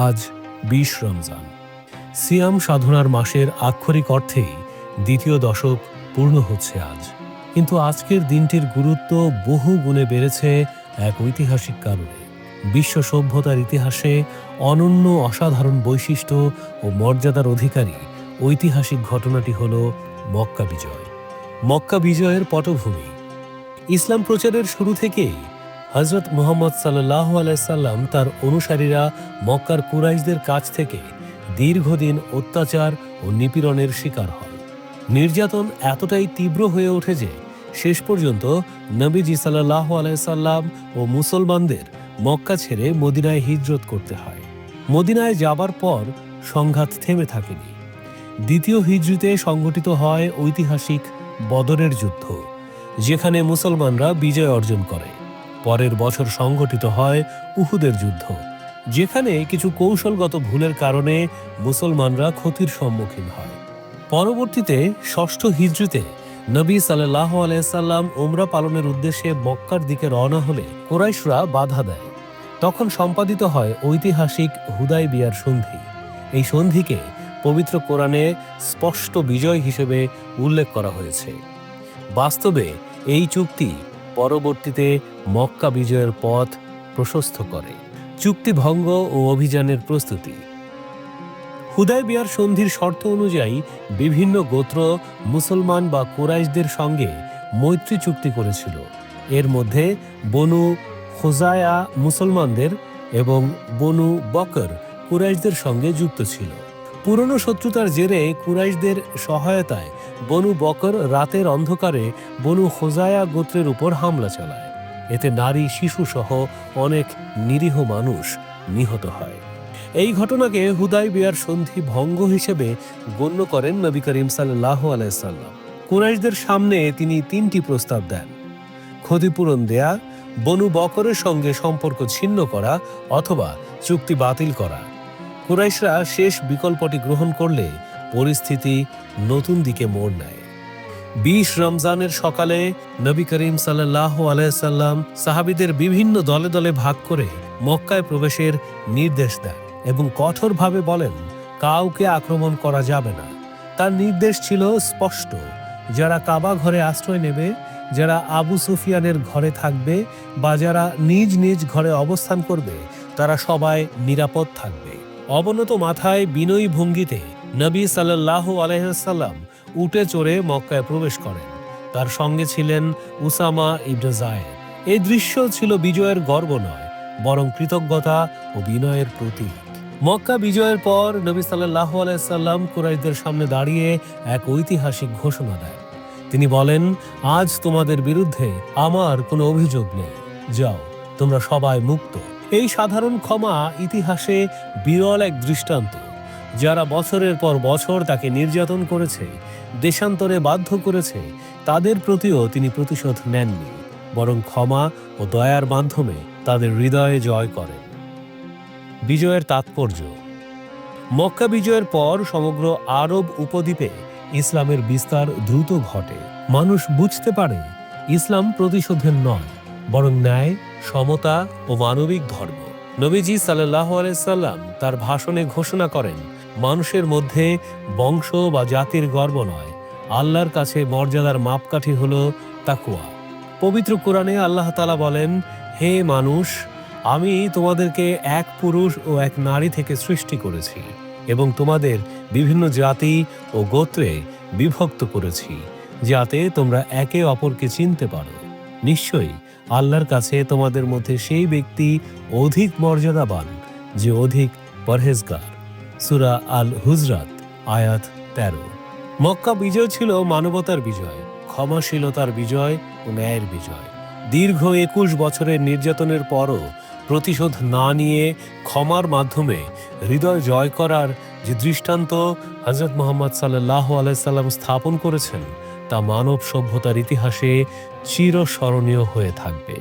আজ ২০ রমজান। সিয়াম সাধনার মাসের আক্ষরিক অর্থেই দ্বিতীয় দশক পূর্ণ হচ্ছে আজ। কিন্তু আজকের দিনটির গুরুত্ব বহু গুণে বেড়েছে এক ঐতিহাসিক কারণে। বিশ্ব সভ্যতার ইতিহাসে অনন্য অসাধারণ বৈশিষ্ট্য ও মর্যাদার অধিকারী ঐতিহাসিক ঘটনাটি হল মক্কা বিজয়। মক্কা বিজয়ের পটভূমি। ইসলাম প্রচারের শুরু থেকেই হযরত মুহাম্মদ সাল্লাল্লাহু আলাইহি সাল্লাম তার অনুসারীরা মক্কার কুরাইশদের কাছ থেকে দীর্ঘদিন অত্যাচার ও নিপীড়নের শিকার হন। নির্যাতন এতটাই তীব্র হয়ে ওঠে যে শেষ পর্যন্ত নবীজি সাল্লাল্লাহু আলাইহি সাল্লাম ও মুসলমানদের মক্কা ছেড়ে মদিনায় হিজরত করতে হয়। মদিনায় যাবার পর সংঘাত থেমে থাকেনি। দ্বিতীয় হিজরিতে সংঘটিত হয় ঐতিহাসিক বদরের যুদ্ধ, যেখানে মুসলমানরা বিজয় অর্জন করে। পরের বছর সংঘটিত হয় উহুদের যুদ্ধ, যেখানে কিছু কৌশলগত ভুলের কারণে মুসলমানরা ক্ষতির সম্মুখীন হয়। পরবর্তীতে ষষ্ঠ হিজরিতে নবী সাল্লাল্লাহু আলাইহি সাল্লাম উমরা পালনের উদ্দেশ্যে মক্কার দিকে রওনা হলে কুরাইশরা বাধা দেয়। তখন সম্পাদিত হয় ঐতিহাসিক হুদায়বিয়ার সন্ধি। এই সন্ধিকে পবিত্র কোরআনে স্পষ্ট বিজয় হিসেবে উল্লেখ করা হয়েছে। বাস্তবে এই চুক্তি পরবর্তীতে মক্কা বিজয়ের পথ প্রশস্ত করে। চুক্তি ভঙ্গ ও অভিযানের প্রস্তুতি। হুদায়বিয়ার সন্ধির শর্ত অনুযায়ী বিভিন্ন গোত্র মুসলমান বা কুরাইশদের সঙ্গে মৈত্রী চুক্তি করেছিল। এর মধ্যে বনু খুজায়া মুসলমানদের এবং বনু বকর কুরাইশদের সঙ্গে যুক্ত ছিল। পুরনো শত্রুতার জেরে কুরাইশদের সহায়তায় বনু বকর রাতের অন্ধকারে বনু খুজায়া গোত্রের উপর হামলা চালায়। এতে নারী শিশু সহ অনেক নিরীহ মানুষ নিহত হয়। এই ঘটনাকে হুদায়বিয়ার সন্ধি ভঙ্গ হিসেবে গণ্য করেন নবী করিম সাল্লাল্লাহু আলাইহি সাল্লাম। কুরাইশদের সামনে তিনি ৩টি প্রস্তাব দেন: ক্ষতিপূরণ দেয়া, বনু বকরের সঙ্গে সম্পর্ক ছিন্ন করা অথবা চুক্তি বাতিল করা। কুরাইশরা শেষ বিকল্পটি গ্রহণ করলে পরিস্থিতি নতুন দিকে মোড় নেয়। ২০ রমজানের সকালে নবী করিম সাল্লাল্লাহু আলাইহি সাল্লাম সাহাবীদের বিভিন্ন দলে দলে ভাগ করে মক্কায় প্রবেশের নির্দেশ দেন এবং কঠোরভাবে বলেন, কাউকে আক্রমণ করা যাবে না। তার নির্দেশ ছিল স্পষ্ট: যারা কাবা ঘরে আশ্রয় নেবে, যারা আবু সুফিয়ানের ঘরে থাকবে বা যারা নিজ নিজ ঘরে অবস্থান করবে, তারা সবাই নিরাপদ থাকবে। অবনত মাথায় বিনয়ী ভঙ্গিতে নবী সাল্লাল্লাহু আলাইহি সাল্লাম উটে চড়ে মক্কায় প্রবেশ করেন। তার সঙ্গে ছিলেন উসামা ইবনে যায়েদ। এই দৃশ্য ছিল বিজয়ের গর্ব নয়, বরং কৃতজ্ঞতা ও বিনয়ের প্রতীক। মক্কা বিজয়ের পর নবী সাল্লাল্লাহু আলাইহি সাল্লাম কুরাইশদের সামনে দাঁড়িয়ে এক ঐতিহাসিক ঘোষণা দেন। তিনি বলেন, আজ তোমাদের বিরুদ্ধে আমার কোনো অভিযোগ নেই, যাও, তোমরা সবাই মুক্ত। এই সাধারণ ক্ষমা ইতিহাসে বিরল এক দৃষ্টান্ত। যারা বছরের পর বছর তাকে নির্যাতন করেছে, দেশান্তরে বাধ্য করেছে, তাদের প্রতিও তিনি প্রতিশোধ নেননি, বরং ক্ষমা ও দয়ার মাধ্যমে তাদের হৃদয়ে জয় করেন। বিজয়ের তাৎপর্য। মক্কা বিজয়ের পর সমগ্র আরব উপদ্বীপে ইসলামের বিস্তার দ্রুত ঘটে। মানুষ বুঝতে পারে ইসলাম প্রতিশোধের নয়, বরং ন্যায়, সমতা ও মানবিক ধর্ম। নবীজি সাল্লাল্লাহু আলাইহি সাল্লাম তার ভাষণে ঘোষণা করেন, মানুষের মধ্যে বংশ বা জাতির গর্ব নয়, আল্লাহর কাছে মর্যাদার মাপকাঠি হল তাকওয়া। পবিত্র কোরআনে আল্লাহ তাআলা বলেন, হে মানুষ, আমি তোমাদেরকে এক পুরুষ ও এক নারী থেকে সৃষ্টি করেছি এবং তোমাদের বিভিন্ন জাতি ও গোত্রে বিভক্ত করেছি, যাতে তোমরা একে অপরকে চিনতে পারো। নিশ্চয়ই আল্লাহর কাছে তোমাদের মধ্যে সেই ব্যক্তি অধিক মর্যাদাবান যে অধিক পরহেজগার। সূরা আল হুজরাত আয়াত ১৩। মক্কা বিজয় ছিল মানবতার বিজয়, ক্ষমাশীলতার বিজয় ও ন্যায়ের বিজয়। দীর্ঘ ২১ বছরের নির্যাতনের পরও প্রতিশোধ না নিয়ে ক্ষমার মাধ্যমে হৃদয় জয় করার যে দৃষ্টান্ত হযরত মুহাম্মদ সাল্লাল্লাহু আলাইহি সাল্লাম স্থাপন করেছেন, তা মানব সভ্যতার ইতিহাসে চিরস্মরণীয় হয়ে থাকবে।